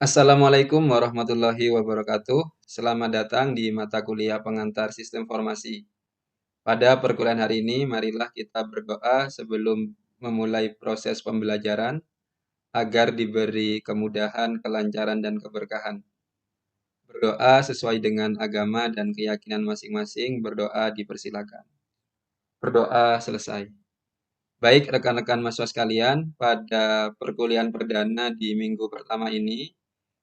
Assalamualaikum warahmatullahi wabarakatuh. Selamat datang di mata kuliah pengantar sistem informasi. Pada perkuliahan hari ini, marilah kita berdoa sebelum memulai proses pembelajaran agar diberi kemudahan, kelancaran, dan keberkahan. Berdoa sesuai dengan agama dan keyakinan masing-masing, berdoa dipersilakan. Berdoa selesai. Baik rekan-rekan mahasiswa sekalian, pada perkuliahan perdana di minggu pertama ini,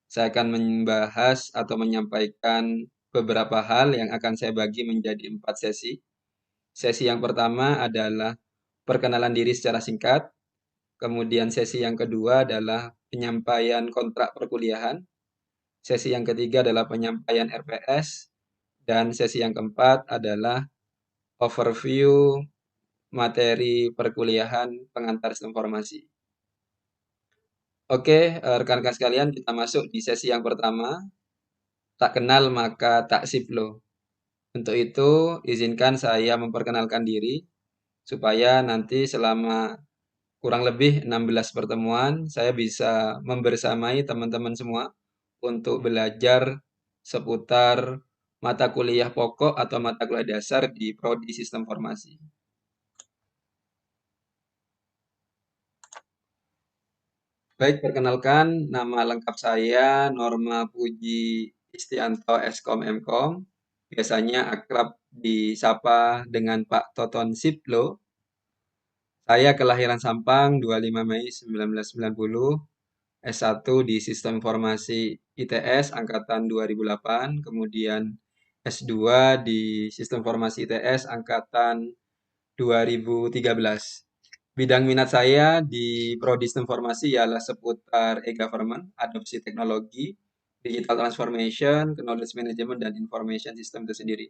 saya akan membahas atau menyampaikan beberapa hal yang akan saya bagi menjadi 4 sesi. Sesi yang pertama adalah perkenalan diri secara singkat. Kemudian sesi yang kedua adalah penyampaian kontrak perkuliahan. Sesi yang ketiga adalah penyampaian RPS. Dan sesi yang keempat adalah overview materi perkuliahan pengantar informasi. Oke, rekan-rekan sekalian, kita masuk di sesi yang pertama. Tak kenal maka tak siplo. Untuk itu, izinkan saya memperkenalkan diri, supaya nanti selama kurang lebih 16 pertemuan, saya bisa membersamai teman-teman semua untuk belajar seputar mata kuliah pokok atau mata kuliah dasar di Prodi Sistem Informasi. Baik, perkenalkan, nama lengkap saya Norma Puji Istianto Eskom Mkom. Biasanya akrab disapa dengan Pak Toton Siplo. Saya kelahiran Sampang 25 Mei 1990, S1 di Sistem Informasi ITS angkatan 2008, kemudian S2 di Sistem Informasi ITS angkatan 2013. Bidang minat saya di Prodi Sistem Informasi ialah seputar e-government, adopsi teknologi, digital transformation, knowledge management, dan information system itu sendiri.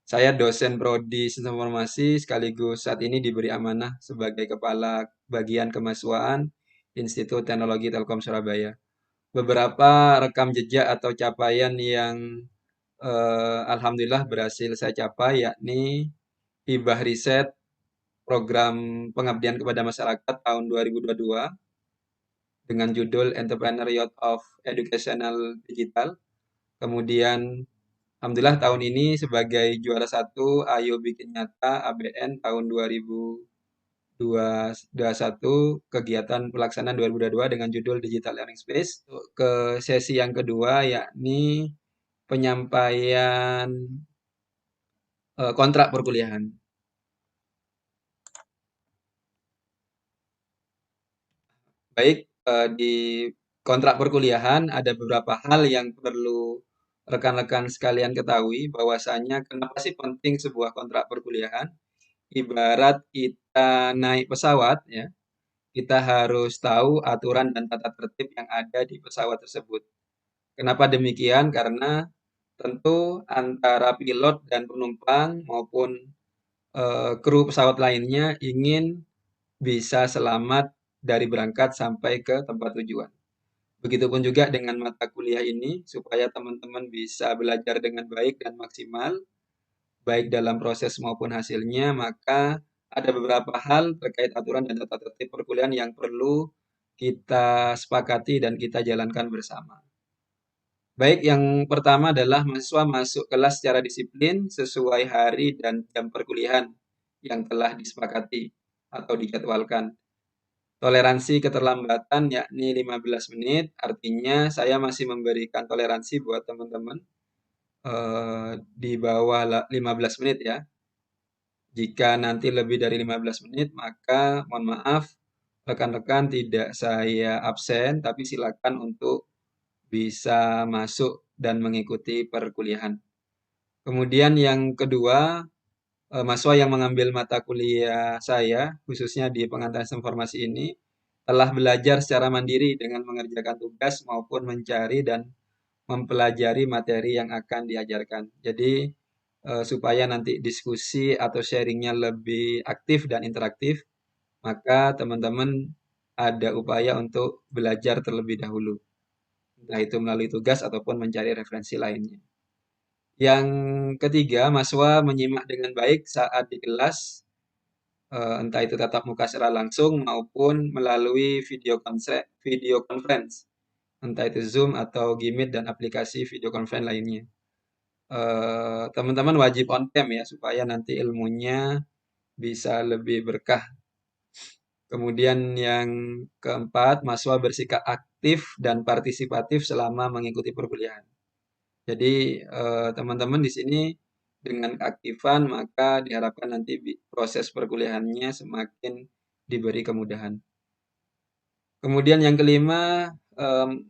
Saya dosen Prodi Sistem Informasi sekaligus saat ini diberi amanah sebagai Kepala Bagian Kemahasiswaan Institut Teknologi Telkom Surabaya. Beberapa rekam jejak atau capaian yang alhamdulillah berhasil saya capai, yakni hibah riset program pengabdian kepada masyarakat tahun 2022 dengan judul Entrepreneur Youth of Educational Digital. Kemudian alhamdulillah tahun ini sebagai juara satu Ayo Bikin Nyata ABN tahun 2021, kegiatan pelaksanaan 2022 dengan judul Digital Learning Space. Ke sesi yang kedua yakni penyampaian kontrak perkuliahan. Baik, di kontrak perkuliahan ada beberapa hal yang perlu rekan-rekan sekalian ketahui, bahwasanya kenapa sih penting sebuah kontrak perkuliahan. Ibarat kita naik pesawat ya, kita harus tahu aturan dan tata tertib yang ada di pesawat tersebut. Kenapa demikian? Karena tentu antara pilot dan penumpang maupun kru pesawat lainnya ingin bisa selamat dari berangkat sampai ke tempat tujuan. Begitupun juga dengan mata kuliah ini, supaya teman-teman bisa belajar dengan baik dan maksimal, baik dalam proses maupun hasilnya, maka ada beberapa hal terkait aturan dan tata tertib perkuliahan yang perlu kita sepakati dan kita jalankan bersama. Baik, yang pertama adalah mahasiswa masuk kelas secara disiplin sesuai hari dan jam perkuliahan yang telah disepakati atau dijadwalkan. Toleransi keterlambatan yakni 15 menit, artinya saya masih memberikan toleransi buat teman-teman di bawah 15 menit ya. Jika nanti lebih dari 15 menit, maka mohon maaf rekan-rekan tidak saya absen, tapi silakan untuk bisa masuk dan mengikuti perkuliahan. Kemudian yang kedua, mahasiswa yang mengambil mata kuliah saya, khususnya di pengantar informasi ini, telah belajar secara mandiri dengan mengerjakan tugas maupun mencari dan mempelajari materi yang akan diajarkan. Jadi, supaya nanti diskusi atau sharingnya lebih aktif dan interaktif, maka teman-teman ada upaya untuk belajar terlebih dahulu. Entah itu melalui tugas ataupun mencari referensi lainnya. Yang ketiga, mahasiswa menyimak dengan baik saat di kelas, entah itu tatap muka secara langsung maupun melalui video conference. entah itu Zoom atau Gmeet dan aplikasi video conference lainnya. Teman-teman wajib on cam ya supaya nanti ilmunya bisa lebih berkah. Kemudian yang keempat, mahasiswa bersikap aktif dan partisipatif selama mengikuti perkuliahan. Jadi teman-teman di sini dengan keaktifan maka diharapkan nanti proses perkuliahannya semakin diberi kemudahan. Kemudian yang kelima,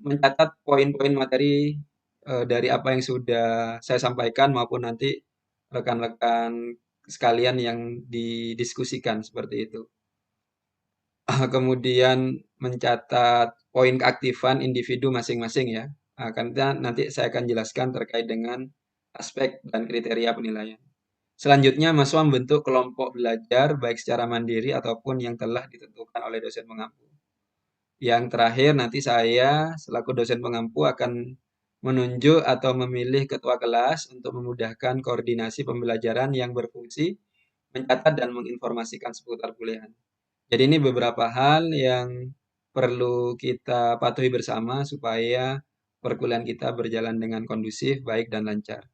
mencatat poin-poin materi dari apa yang sudah saya sampaikan maupun nanti rekan-rekan sekalian yang didiskusikan seperti itu. Kemudian mencatat poin keaktifan individu masing-masing ya. Karena nanti saya akan jelaskan terkait dengan aspek dan kriteria penilaian. Selanjutnya, mahasiswa membentuk kelompok belajar baik secara mandiri ataupun yang telah ditentukan oleh dosen pengampu. Yang terakhir, nanti saya selaku dosen pengampu akan menunjuk atau memilih ketua kelas untuk memudahkan koordinasi pembelajaran yang berfungsi mencatat dan menginformasikan seputar kuliah. Jadi ini beberapa hal yang perlu kita patuhi bersama supaya perkuliahan kita berjalan dengan kondusif, baik dan lancar.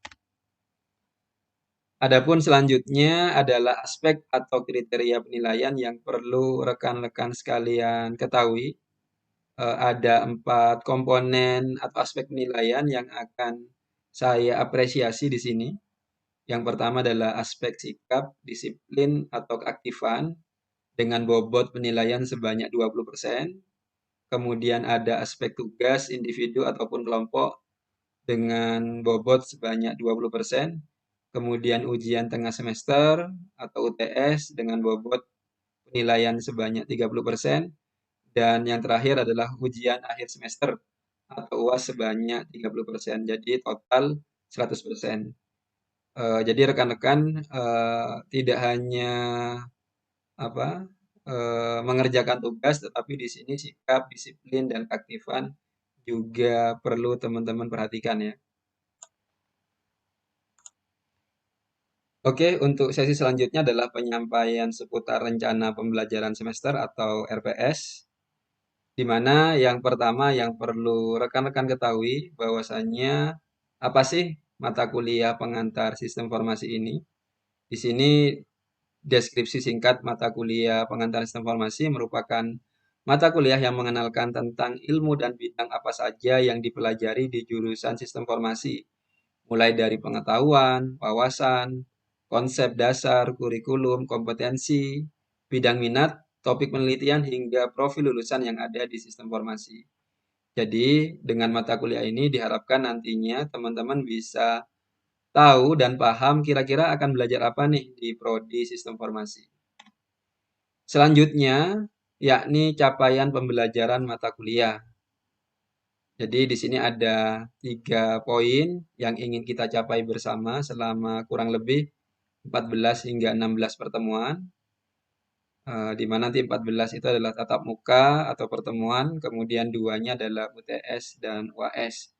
Adapun selanjutnya adalah aspek atau kriteria penilaian yang perlu rekan-rekan sekalian ketahui. Ada 4 komponen atau aspek penilaian yang akan saya apresiasi di sini. Yang pertama adalah aspek sikap, disiplin, atau keaktifan dengan bobot penilaian sebanyak 20%. Kemudian ada aspek tugas individu ataupun kelompok dengan bobot sebanyak 20%. Kemudian ujian tengah semester atau UTS dengan bobot penilaian sebanyak 30%. Dan yang terakhir adalah ujian akhir semester atau UAS sebanyak 30%. Jadi total 100%. Jadi rekan-rekan tidak hanya apa mengerjakan tugas, tetapi di sini sikap, disiplin, dan keaktifan juga perlu teman-teman perhatikan ya. Oke, untuk sesi selanjutnya adalah penyampaian seputar rencana pembelajaran semester atau RPS, di mana yang pertama yang perlu rekan-rekan ketahui bahwasannya apa sih mata kuliah pengantar sistem informasi ini. Di sini deskripsi singkat mata kuliah pengantar sistem informasi merupakan mata kuliah yang mengenalkan tentang ilmu dan bidang apa saja yang dipelajari di jurusan sistem informasi, mulai dari pengetahuan, wawasan, konsep dasar, kurikulum, kompetensi, bidang minat, topik penelitian, hingga profil lulusan yang ada di sistem informasi. Jadi, dengan mata kuliah ini diharapkan nantinya teman-teman bisa tahu dan paham kira-kira akan belajar apa nih di prodi sistem informasi. Selanjutnya, yakni capaian pembelajaran mata kuliah. Jadi di sini ada 3 poin yang ingin kita capai bersama selama kurang lebih 14 hingga 16 pertemuan. Di mana nanti 14 itu adalah tatap muka atau pertemuan, kemudian 2-nya adalah UTS dan UAS.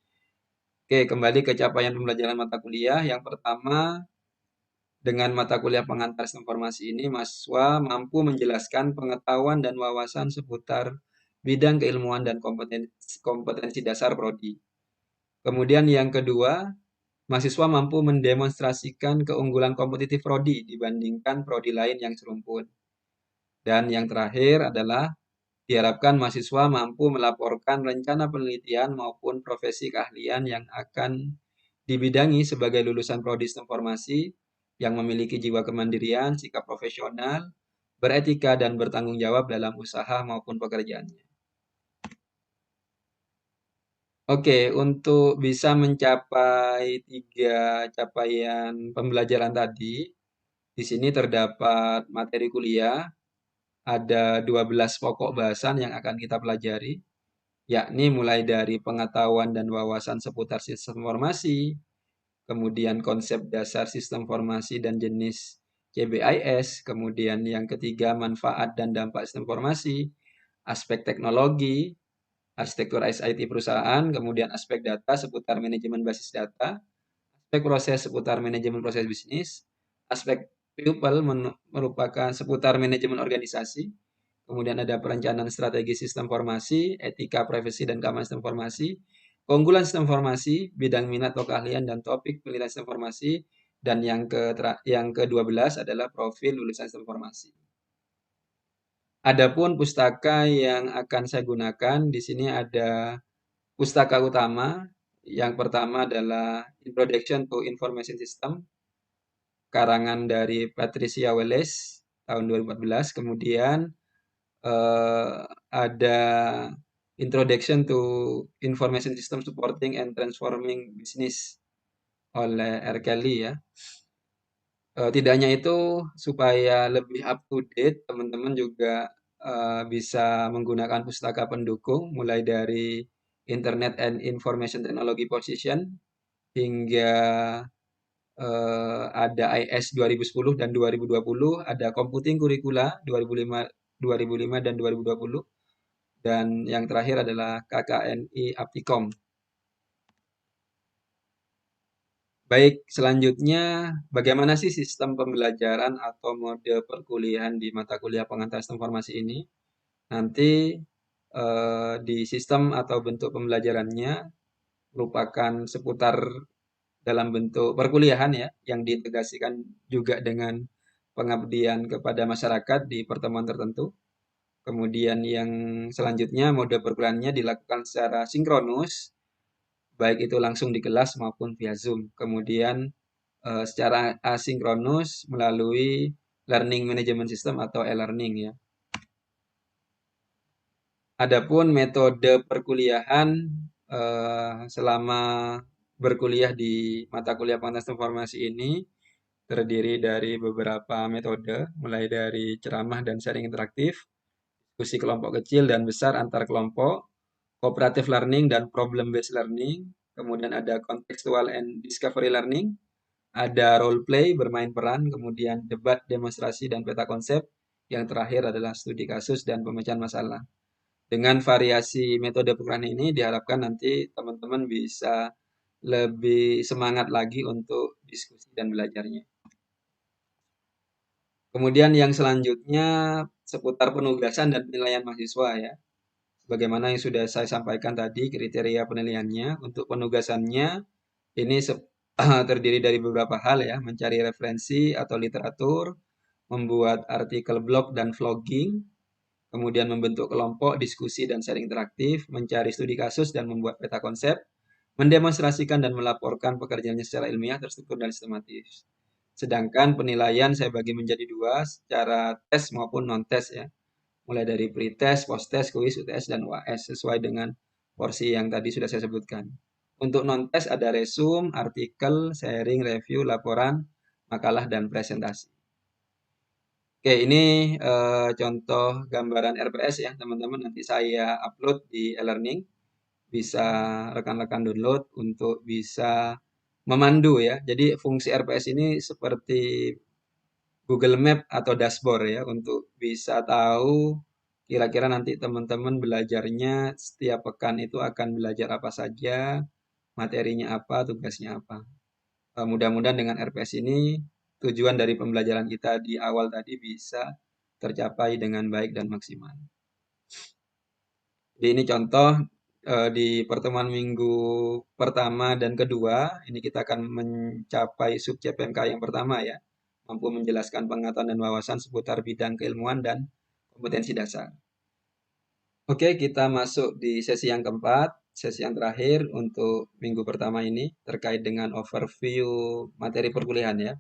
Oke, kembali ke capaian pembelajaran mata kuliah. Yang pertama, dengan mata kuliah pengantar informasi ini, mahasiswa mampu menjelaskan pengetahuan dan wawasan seputar bidang keilmuan dan kompetensi dasar prodi. Kemudian yang kedua, mahasiswa mampu mendemonstrasikan keunggulan kompetitif prodi dibandingkan prodi lain yang serumpun. Dan yang terakhir adalah diharapkan mahasiswa mampu melaporkan rencana penelitian maupun profesi keahlian yang akan dibidangi sebagai lulusan prodi informasi yang memiliki jiwa kemandirian, sikap profesional, beretika, dan bertanggung jawab dalam usaha maupun pekerjaannya. Oke, untuk bisa mencapai 3 capaian pembelajaran tadi, di sini terdapat materi kuliah, ada 12 pokok bahasan yang akan kita pelajari, yakni mulai dari pengetahuan dan wawasan seputar sistem informasi, kemudian konsep dasar sistem informasi dan jenis CBIS, kemudian yang ketiga manfaat dan dampak sistem informasi, aspek teknologi, arsitektur IT perusahaan, kemudian aspek data seputar manajemen basis data, aspek proses seputar manajemen proses bisnis, aspek people merupakan seputar manajemen organisasi, kemudian ada perencanaan strategi sistem informasi, etika, privasi, dan keamanan sistem informasi, keunggulan sistem informasi, bidang minat atau keahlian, dan topik penilaian sistem informasi, dan yang ke-12 adalah profil lulusan sistem informasi. Adapun pustaka yang akan saya gunakan di sini ada pustaka utama. Yang pertama adalah Introduction to Information System, karangan dari Patricia Welles tahun 2014. Kemudian ada Introduction to Information System Supporting and Transforming Business oleh R. Kelly ya. Tidak hanya itu, supaya lebih up to date, teman-teman juga bisa menggunakan pustaka pendukung, mulai dari Internet and Information Technology Position, hingga ada IS 2010 dan 2020, ada Computing Curricula 2005 dan 2020, dan yang terakhir adalah KKNI Aptikom. Baik, selanjutnya bagaimana sih sistem pembelajaran atau mode perkuliahan di mata kuliah pengantar sistem informasi ini? Nanti di sistem atau bentuk pembelajarannya merupakan seputar dalam bentuk perkuliahan ya, yang diintegrasikan juga dengan pengabdian kepada masyarakat di pertemuan tertentu. Kemudian yang selanjutnya mode perkuliahannya dilakukan secara sinkronus, baik itu langsung di kelas maupun via Zoom. Kemudian secara asinkronus melalui Learning Management System atau e-learning ya. Adapun metode perkuliahan selama berkuliah di mata kuliah pengantar informasi ini terdiri dari beberapa metode, mulai dari ceramah dan sharing interaktif, diskusi kelompok kecil dan besar antar kelompok, cooperative learning dan problem based learning, kemudian ada contextual and discovery learning, ada role play bermain peran, kemudian debat, demonstrasi dan peta konsep, yang terakhir adalah studi kasus dan pemecahan masalah. Dengan variasi metode perkuliahan ini diharapkan nanti teman-teman bisa lebih semangat lagi untuk diskusi dan belajarnya. Kemudian yang selanjutnya seputar penugasan dan penilaian mahasiswa ya. Bagaimana yang sudah saya sampaikan tadi kriteria penilaiannya. Untuk penugasannya ini terdiri dari beberapa hal ya, mencari referensi atau literatur, membuat artikel blog dan vlogging, kemudian membentuk kelompok, diskusi dan sharing interaktif, mencari studi kasus dan membuat peta konsep, mendemonstrasikan dan melaporkan pekerjaannya secara ilmiah, terstruktur dan sistematis. Sedangkan penilaian saya bagi menjadi dua, secara tes maupun non-tes ya. Mulai dari pre-test, post-test, kuis, UTS, dan UAS sesuai dengan porsi yang tadi sudah saya sebutkan. Untuk non-tes ada resume, artikel, sharing, review, laporan, makalah, dan presentasi. Oke, ini contoh gambaran RPS ya, teman-teman. Nanti saya upload di e-learning. Bisa rekan-rekan download untuk bisa memandu ya. Jadi fungsi RPS ini seperti Google Map atau dashboard ya, untuk bisa tahu kira-kira nanti teman-teman belajarnya setiap pekan itu akan belajar apa saja, materinya apa, tugasnya apa. Mudah-mudahan dengan RPS ini tujuan dari pembelajaran kita di awal tadi bisa tercapai dengan baik dan maksimal. Jadi ini contoh di pertemuan minggu pertama dan kedua, ini kita akan mencapai sub CPMK yang pertama ya, mampu menjelaskan pengetahuan dan wawasan seputar bidang keilmuan dan kompetensi dasar. Oke, kita masuk di sesi yang keempat, sesi yang terakhir untuk minggu pertama ini terkait dengan overview materi perkuliahan ya.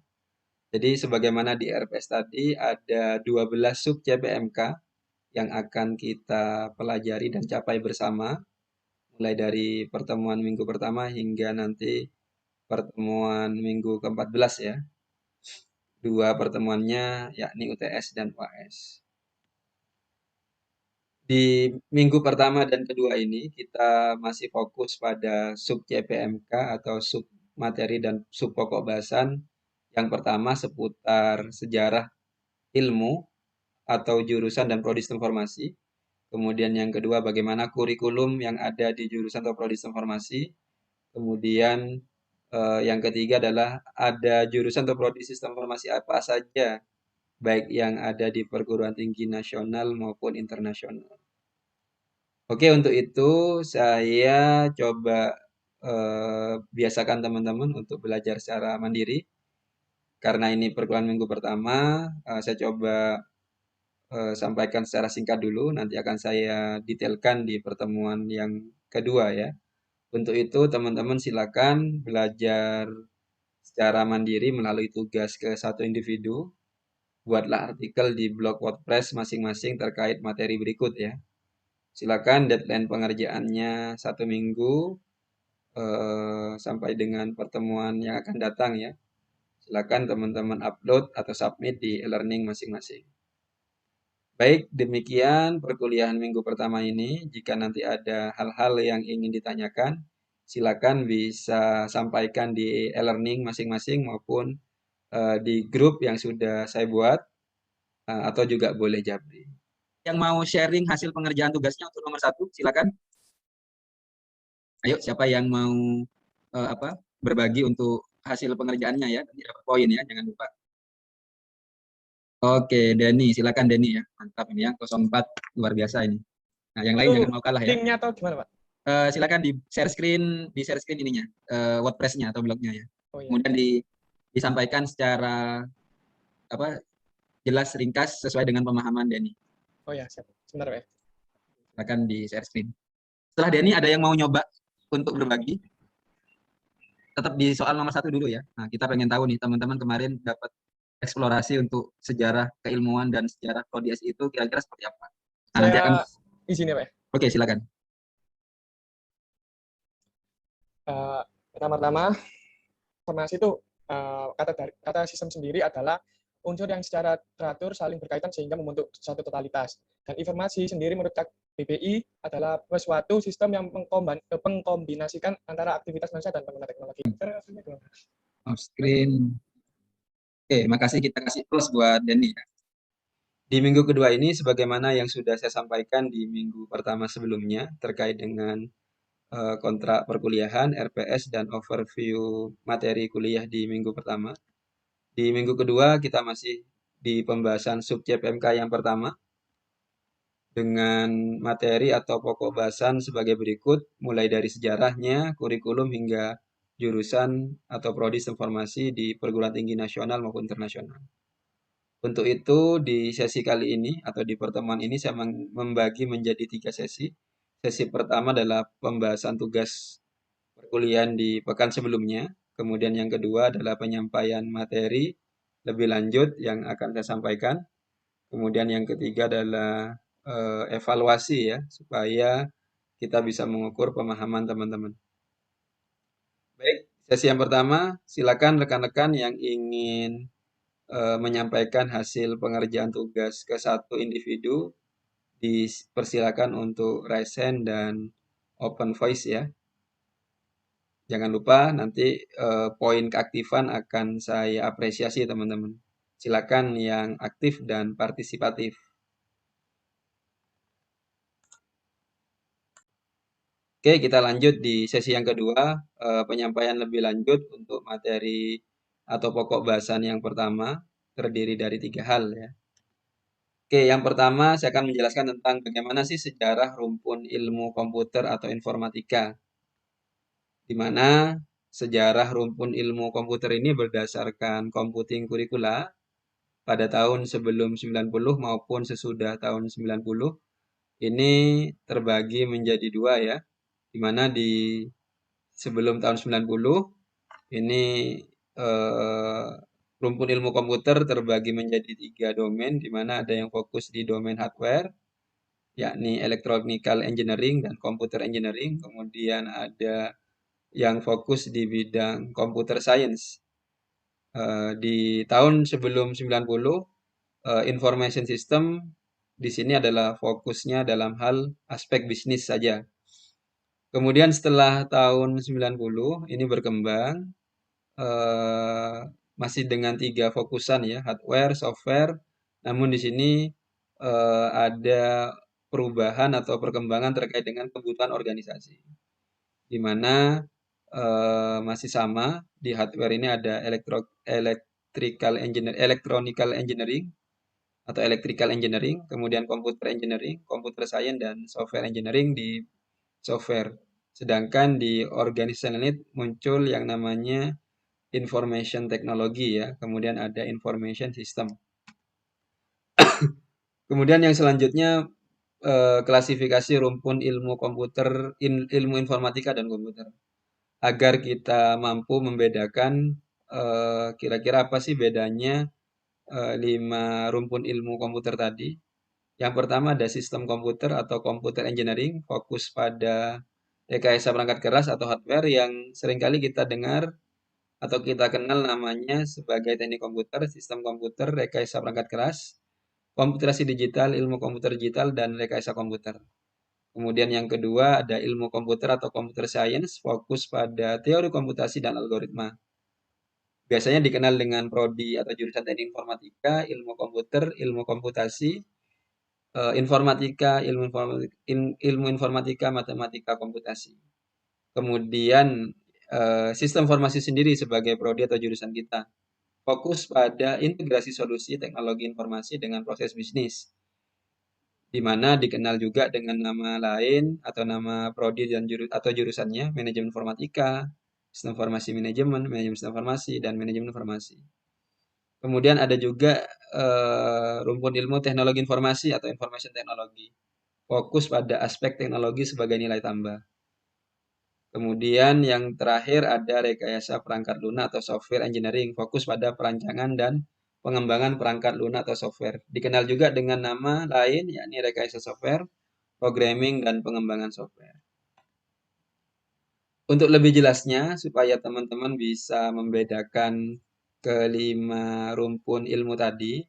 Jadi sebagaimana di RPS tadi ada 12 sub CPMK yang akan kita pelajari dan capai bersama, mulai dari pertemuan minggu pertama hingga nanti pertemuan minggu ke-14 ya. Dua pertemuannya yakni UTS dan UAS. Di minggu pertama dan kedua ini kita masih fokus pada sub CPMK atau sub materi dan sub pokok bahasan. Yang pertama seputar sejarah ilmu atau jurusan dan prodi informasi. Kemudian yang kedua bagaimana kurikulum yang ada di jurusan atau prodi informasi. Kemudian yang ketiga adalah ada jurusan atau prodi sistem informasi apa saja baik yang ada di perguruan tinggi nasional maupun internasional. Oke, untuk itu saya coba biasakan teman-teman untuk belajar secara mandiri. Karena ini perkuliahan minggu pertama, saya coba sampaikan secara singkat dulu, nanti akan saya detailkan di pertemuan yang kedua ya. Untuk itu teman-teman silakan belajar secara mandiri melalui tugas ke satu individu. Buatlah artikel di blog WordPress masing-masing terkait materi berikut ya. Silakan deadline pengerjaannya 1 minggu sampai dengan pertemuan yang akan datang ya. Silakan teman-teman upload atau submit di e-learning masing-masing. Baik, demikian perkuliahan minggu pertama ini. Jika nanti ada hal-hal yang ingin ditanyakan, silakan bisa sampaikan di e-learning masing-masing maupun di grup yang sudah saya buat atau juga boleh japri. Yang mau sharing hasil pengerjaan tugasnya untuk nomor 1, silakan. Ayo, siapa yang mau berbagi untuk hasil pengerjaannya ya, nanti dapat poin ya, jangan lupa. Oke, Denny, silakan Denny ya. Mantap ini ya, 04 luar biasa ini. Nah, yang lain jangan mau kalah ya. Linknya atau gimana, Pak? Silakan di share screen ininya, WordPress-nya atau blognya ya. Oh, iya. Kemudian disampaikan secara jelas, ringkas, sesuai dengan pemahaman Denny. Oh ya, siap. Sebentar, Pak. Silakan di share screen. Setelah Denny, ada yang mau nyoba untuk berbagi? Tetap di soal nomor 1 dulu ya. Nah, kita pengen tahu nih, teman-teman kemarin dapat eksplorasi untuk sejarah keilmuan dan sejarah prodi itu kira-kira seperti apa? Nah, nanti akan izin ya, Pak. Oke, silakan. Pertama-tama, informasi itu kata sistem sendiri adalah unsur yang secara teratur saling berkaitan sehingga membentuk suatu totalitas. Dan informasi sendiri menurut BPI adalah suatu sistem yang mengkombinasikan antara aktivitas manusia dan pengguna teknologi. Screen. Oke, makasih, kita kasih plus buat Denny. Di minggu kedua ini, sebagaimana yang sudah saya sampaikan di minggu pertama sebelumnya, terkait dengan kontrak perkuliahan, RPS, dan overview materi kuliah di minggu pertama. Di minggu kedua, kita masih di pembahasan subjek PMK yang pertama, dengan materi atau pokok bahasan sebagai berikut, mulai dari sejarahnya, kurikulum, hingga jurusan atau prodi informasi di perguruan tinggi nasional maupun internasional. Untuk itu, di sesi kali ini atau di pertemuan ini saya membagi menjadi 3 sesi. Sesi pertama adalah pembahasan tugas perkuliahan di pekan sebelumnya. Kemudian yang kedua adalah penyampaian materi lebih lanjut yang akan saya sampaikan. Kemudian yang ketiga adalah evaluasi ya, supaya kita bisa mengukur pemahaman teman-teman. Baik, sesi yang pertama, silakan rekan-rekan yang ingin menyampaikan hasil pengerjaan tugas ke satu individu, dipersilakan untuk raise hand dan open voice ya. Jangan lupa nanti poin keaktifan akan saya apresiasi teman-teman. Silakan yang aktif dan partisipatif. Oke, kita lanjut di sesi yang kedua, penyampaian lebih lanjut untuk materi atau pokok bahasan yang pertama, terdiri dari 3 hal ya. Oke, yang pertama saya akan menjelaskan tentang bagaimana sih sejarah rumpun ilmu komputer atau informatika. Di mana sejarah rumpun ilmu komputer ini berdasarkan computing curricula pada tahun sebelum 90 maupun sesudah tahun 90. Ini terbagi menjadi 2 ya. Di mana di sebelum tahun 90 ini rumpun ilmu komputer terbagi menjadi 3 domain, di mana ada yang fokus di domain hardware, yakni electronical engineering dan computer engineering. Kemudian ada yang fokus di bidang computer science. Di tahun sebelum 90, information system di sini adalah fokusnya dalam hal aspek bisnis saja. Kemudian setelah tahun 90 ini berkembang masih dengan 3 fokusan ya, hardware, software. Namun di sini ada perubahan atau perkembangan terkait dengan kebutuhan organisasi. Di mana masih sama, di hardware ini ada electronical engineering, atau electrical engineering, kemudian computer engineering, computer science, dan software engineering di software. Sedangkan di organizational need muncul yang namanya information technology ya, kemudian ada information system. Kemudian yang selanjutnya klasifikasi rumpun ilmu komputer, ilmu informatika dan komputer. Agar kita mampu membedakan kira-kira apa sih bedanya 5 rumpun ilmu komputer tadi. Yang pertama ada sistem komputer atau computer engineering, fokus pada rekayasa perangkat keras atau hardware yang seringkali kita dengar atau kita kenal namanya sebagai teknik komputer, sistem komputer, rekayasa perangkat keras, komputerasi digital, ilmu komputer digital, dan rekayasa komputer. Kemudian yang kedua ada ilmu komputer atau computer science, fokus pada teori komputasi dan algoritma. Biasanya dikenal dengan prodi atau jurusan teknik informatika, ilmu komputer, ilmu komputasi, informatika, ilmu informatika, matematika, komputasi. Kemudian sistem informasi sendiri sebagai prodi atau jurusan kita. Fokus pada integrasi solusi teknologi informasi dengan proses bisnis, di mana dikenal juga dengan nama lain atau nama prodi dan atau jurusannya manajemen informatika, sistem informasi manajemen, manajemen sistem informasi, dan manajemen informasi. Kemudian ada juga rumpun ilmu teknologi informasi atau information technology, fokus pada aspek teknologi sebagai nilai tambah. Kemudian yang terakhir ada rekayasa perangkat lunak atau software engineering, fokus pada perancangan dan pengembangan perangkat lunak atau software. Dikenal juga dengan nama lain, yakni rekayasa software, programming, dan pengembangan software. Untuk lebih jelasnya, supaya teman-teman bisa membedakan kelima rumpun ilmu tadi,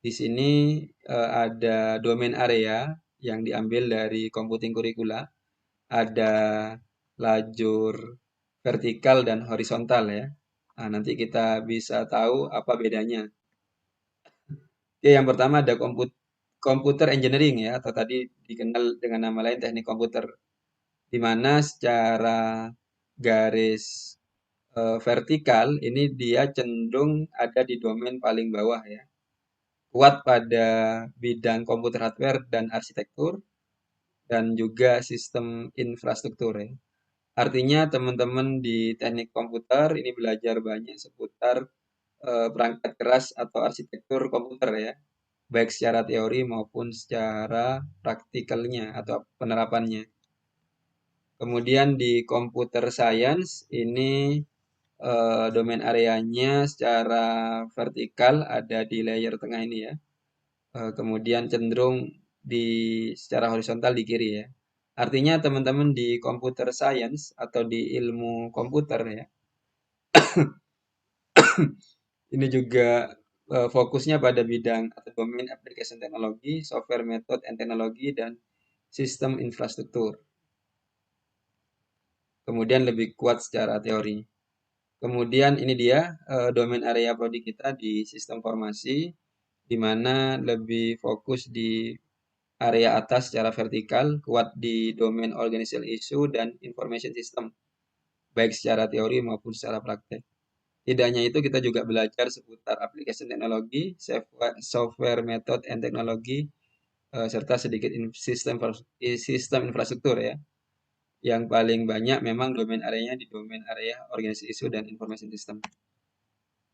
di sini ada domain area yang diambil dari computing curricula, ada lajur vertikal dan horizontal ya. Nah, nanti kita bisa tahu apa bedanya. Oke, yang pertama ada komputer engineering ya, atau tadi dikenal dengan nama lain teknik komputer, di mana secara garis vertikal ini dia cenderung ada di domain paling bawah ya. Kuat pada bidang komputer hardware dan arsitektur dan juga sistem infrastruktur ya. Artinya teman-teman di teknik komputer ini belajar banyak seputar perangkat keras atau arsitektur komputer ya, baik secara teori maupun secara praktikalnya atau penerapannya. Kemudian di computer science ini domain areanya secara vertikal ada di layer tengah ini ya. Kemudian cenderung di secara horizontal di kiri ya. Artinya teman-teman di computer science atau di ilmu komputer ya, ini juga fokusnya pada bidang atau domain application teknologi, software method and teknologi, dan sistem infrastruktur. Kemudian lebih kuat secara teori. Kemudian ini dia domain area prodi kita di sistem formasi, di mana lebih fokus di area atas secara vertikal, kuat di domain organizational issue dan information system, baik secara teori maupun secara praktek. Tidak hanya itu, kita juga belajar seputar application teknologi, software method and teknologi, serta sedikit sistem infrastruktur ya. Yang paling banyak memang domain areanya di domain area organization issue dan information system.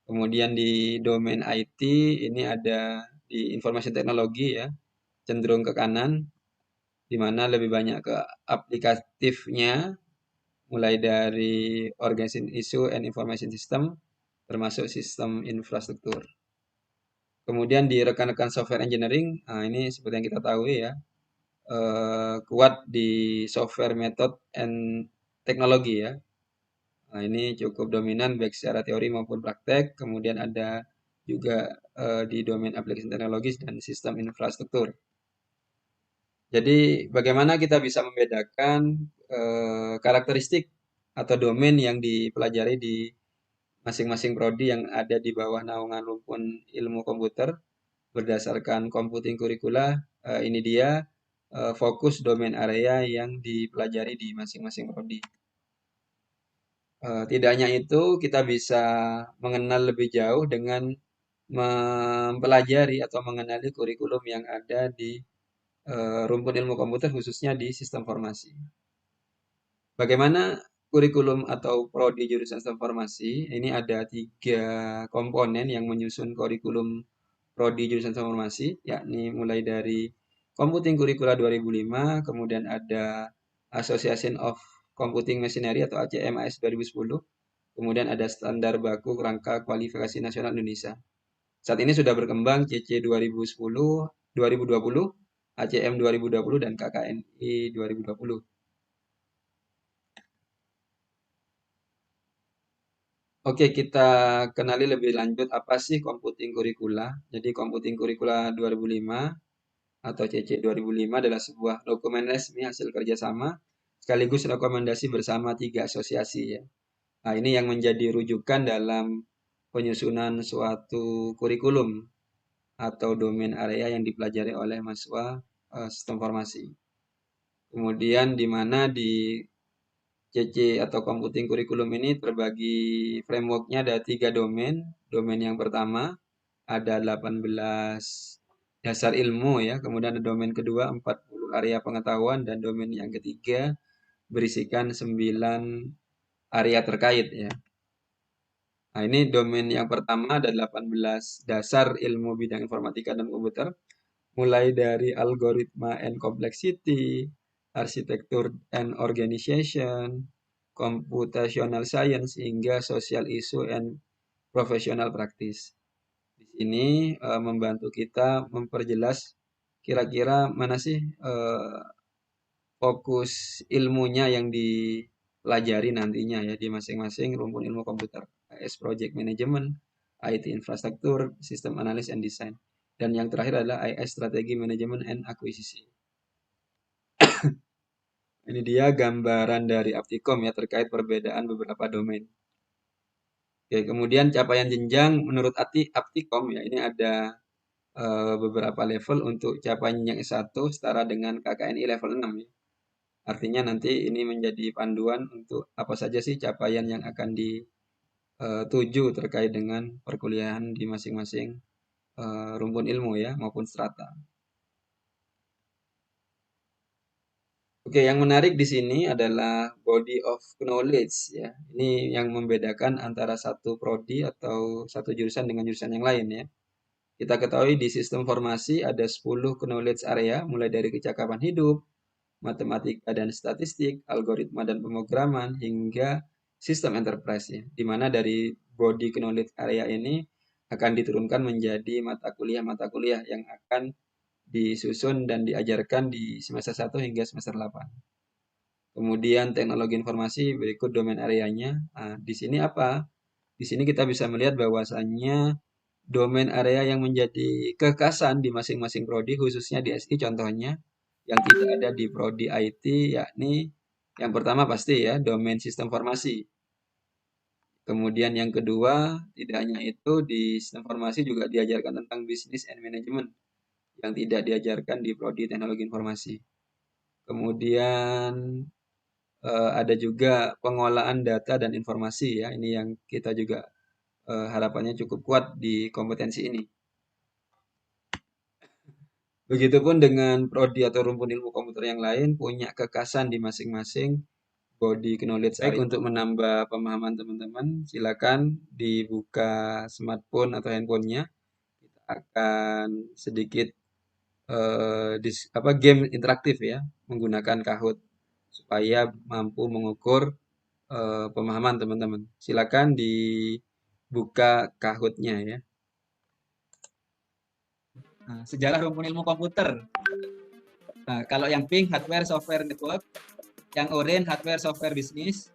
Kemudian di domain IT ini ada di information teknologi ya, cenderung ke kanan, di mana lebih banyak ke aplikatifnya, mulai dari organization issue and information system, termasuk sistem infrastruktur. Kemudian di rekan-rekan software engineering, nah ini seperti yang kita tahu ya, kuat di software method and teknologi ya. Nah, ini cukup dominan baik secara teori maupun praktek. Kemudian ada juga di domain aplikasi teknologis dan sistem infrastruktur. Jadi bagaimana kita bisa membedakan karakteristik atau domain yang dipelajari di masing-masing prodi yang ada di bawah naungan rumpun ilmu komputer berdasarkan computing curricula. Ini dia fokus domain area yang dipelajari di masing-masing prodi. Tidak hanya itu, kita bisa mengenal lebih jauh dengan mempelajari atau mengenali kurikulum yang ada di rumpun ilmu komputer khususnya di sistem formasi. Bagaimana kurikulum atau prodi jurusan sistem informasi? Ini ada 3 komponen yang menyusun kurikulum prodi jurusan sistem informasi, yakni mulai dari Computing Curricula 2005, kemudian ada Association of Computing Machinery atau ACMAS 2010, kemudian ada Standar Baku Kerangka Kualifikasi Nasional Indonesia. Saat ini sudah berkembang CC 2010, 2020, ACM 2020, dan KKNI 2020. Oke, kita kenali lebih lanjut apa sih Computing Curricula. Jadi Computing Curricula 2005 atau CC 2005 adalah sebuah dokumen resmi hasil kerjasama sekaligus rekomendasi bersama 3 asosiasi ya. Nah, ini yang menjadi rujukan dalam penyusunan suatu kurikulum atau domain area yang dipelajari oleh mahasiswa sistem informasi. Kemudian di mana di CC atau Computing Curriculum ini terbagi frameworknya ada 3 domain. Domain yang pertama ada 18 dasar ilmu ya, kemudian ada domain kedua 40 area pengetahuan, dan domain yang ketiga berisikan 9 area terkait ya. Nah, ini domain yang pertama ada 18 dasar ilmu bidang informatika dan komputer, mulai dari algoritma and complexity, arsitektur and organization, computational science, hingga social issue and professional practice. Di sini membantu kita memperjelas kira-kira mana sih fokus ilmunya yang dipelajari nantinya ya di masing-masing rumpun ilmu komputer. AS Project Management, IT Infrastruktur, Sistem Analis and Design. Dan yang terakhir adalah IS Strategi Management and Akuisisi. Ini dia gambaran dari Aptikom ya terkait perbedaan beberapa domain. Oke, kemudian capaian jenjang menurut Aptikom ya ini ada beberapa level. Untuk capaian yang S1 setara dengan KKNI level 6 ya. Artinya nanti ini menjadi panduan untuk apa saja sih capaian yang akan dituju terkait dengan perkuliahan di masing-masing rumpun ilmu ya maupun strata. Oke, yang menarik di sini adalah body of knowledge ya. Ini yang membedakan antara satu prodi atau satu jurusan dengan jurusan yang lain ya. Kita ketahui di sistem formasi ada 10 knowledge area mulai dari kecakapan hidup, matematika dan statistik, algoritma dan pemrograman, hingga sistem enterprise ya. Di mana dari body knowledge area ini akan diturunkan menjadi mata kuliah yang akan disusun dan diajarkan di semester 1 hingga semester 8. Kemudian teknologi informasi berikut domain areanya. Nah, di sini apa? Di sini kita bisa melihat bahwasannya domain area yang menjadi kekhasan di masing-masing prodi khususnya di SI contohnya yang tidak ada di prodi IT, yakni yang pertama pasti ya domain sistem formasi. Kemudian yang kedua, tidak hanya itu di sistem formasi juga diajarkan tentang bisnis and management yang tidak diajarkan di prodi teknologi informasi. Kemudian ada juga pengolahan data dan informasi ya. Ini yang kita juga harapannya cukup kuat di kompetensi ini. Begitupun dengan prodi atau rumpun ilmu komputer yang lain punya kekhasan di masing-masing body knowledge area. Baik, untuk menambah pemahaman teman-teman, silakan dibuka smartphone atau handphonenya. Kita akan sedikit game interaktif ya, menggunakan Kahoot supaya mampu mengukur pemahaman teman-teman. Silakan dibuka Kahoot-nya ya. Nah, sejarah rumpun ilmu komputer. Nah, kalau yang pink hardware software network, yang orange hardware software bisnis,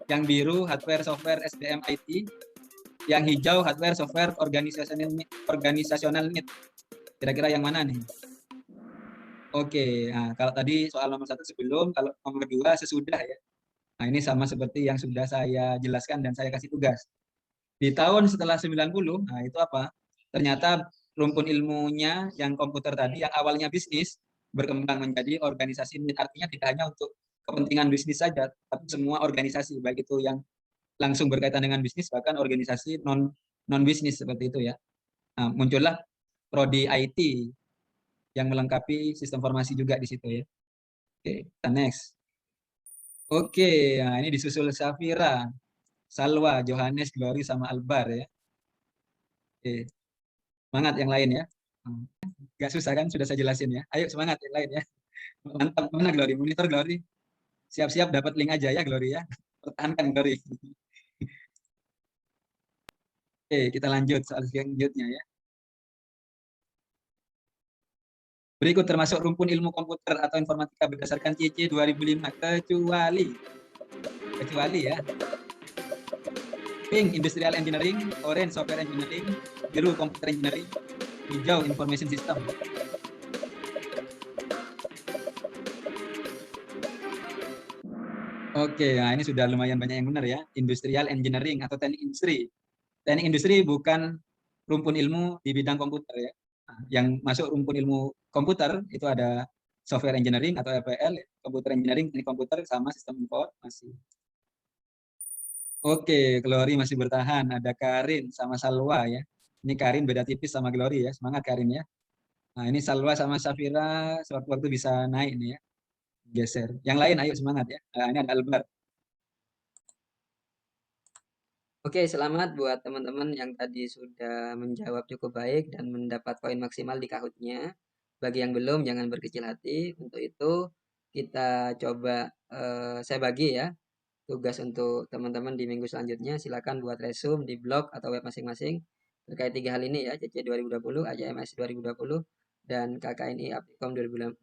yang biru hardware software SDM IT, yang hijau hardware software organisasional need. Kira-kira yang mana nih? Oke, nah kalau tadi soal nomor 1 sebelum, kalau nomor 2 sesudah ya. Nah, ini sama seperti yang sudah saya jelaskan dan saya kasih tugas. Di tahun setelah 90, nah itu apa? Ternyata rumpun ilmunya yang komputer tadi, yang awalnya bisnis, berkembang menjadi organisasi. Artinya tidak hanya untuk kepentingan bisnis saja, tapi semua organisasi, baik itu yang langsung berkaitan dengan bisnis, bahkan organisasi non bisnis seperti itu ya. Nah, muncullah prodi IT yang melengkapi sistem informasi juga di situ ya. Oke, kita next. Oke, nah ini disusul Safira, Salwa, Johannes, Glory, sama Albar ya. Oke, semangat yang lain ya. Gak susah kan, sudah saya jelasin ya. Ayo semangat yang lain ya. Mantap, mana Glory? Monitor Glory. Siap-siap dapat link aja ya Glory ya. Pertahankan Glory. Oke, kita lanjut soal selanjutnya ya. Berikut termasuk rumpun ilmu komputer atau informatika berdasarkan CC 2005 kecuali ya. Pink Industrial Engineering, orange Software Engineering, biru Computer Engineering, hijau Information System. Oke, nah ini sudah lumayan banyak yang benar ya. Industrial Engineering atau teknik industri. Teknik industri bukan rumpun ilmu di bidang komputer ya. Nah, yang masuk rumpun ilmu komputer itu ada Software Engineering atau RPL, Computer Engineering, teknik komputer, sama sistem informasi. Oke, Glory masih bertahan. Ada Karin sama Salwa ya. Ini Karin beda tipis sama Glory ya. Semangat Karin ya. Nah, ini Salwa sama Safira sewaktu-waktu bisa naik nih ya. Geser. Yang lain ayo semangat ya. Nah, ini ada Albert. Oke, selamat buat teman-teman yang tadi sudah menjawab cukup baik dan mendapat poin maksimal di Kahoot-nya. Bagi yang belum, jangan berkecil hati. Untuk itu, kita coba, saya bagi ya, tugas untuk teman-teman di minggu selanjutnya. Silakan buat resume di blog atau web masing-masing terkait 3 hal ini ya, CC 2020, AJMS 2020, dan KKNI Aptikom 2015.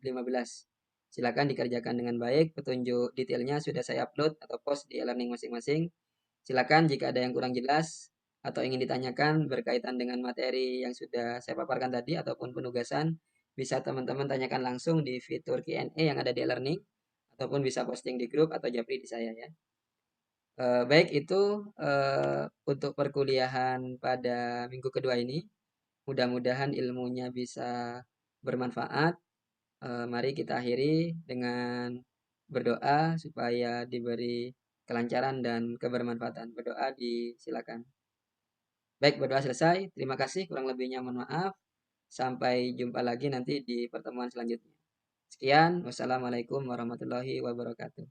Silakan dikerjakan dengan baik. Petunjuk detailnya sudah saya upload atau post di e-learning masing-masing. Silakan jika ada yang kurang jelas atau ingin ditanyakan berkaitan dengan materi yang sudah saya paparkan tadi ataupun penugasan, bisa teman-teman tanyakan langsung di fitur Q&A yang ada di e-learning ataupun bisa posting di grup atau japri di saya ya. Baik itu untuk perkuliahan pada minggu kedua ini. Mudah-mudahan ilmunya bisa bermanfaat. Mari kita akhiri dengan berdoa supaya diberi kelancaran dan kebermanfaatan. Berdoa disilakan. Baik, berdoa selesai. Terima kasih. Kurang lebihnya mohon maaf. Sampai jumpa lagi nanti di pertemuan selanjutnya. Sekian. Wassalamualaikum warahmatullahi wabarakatuh.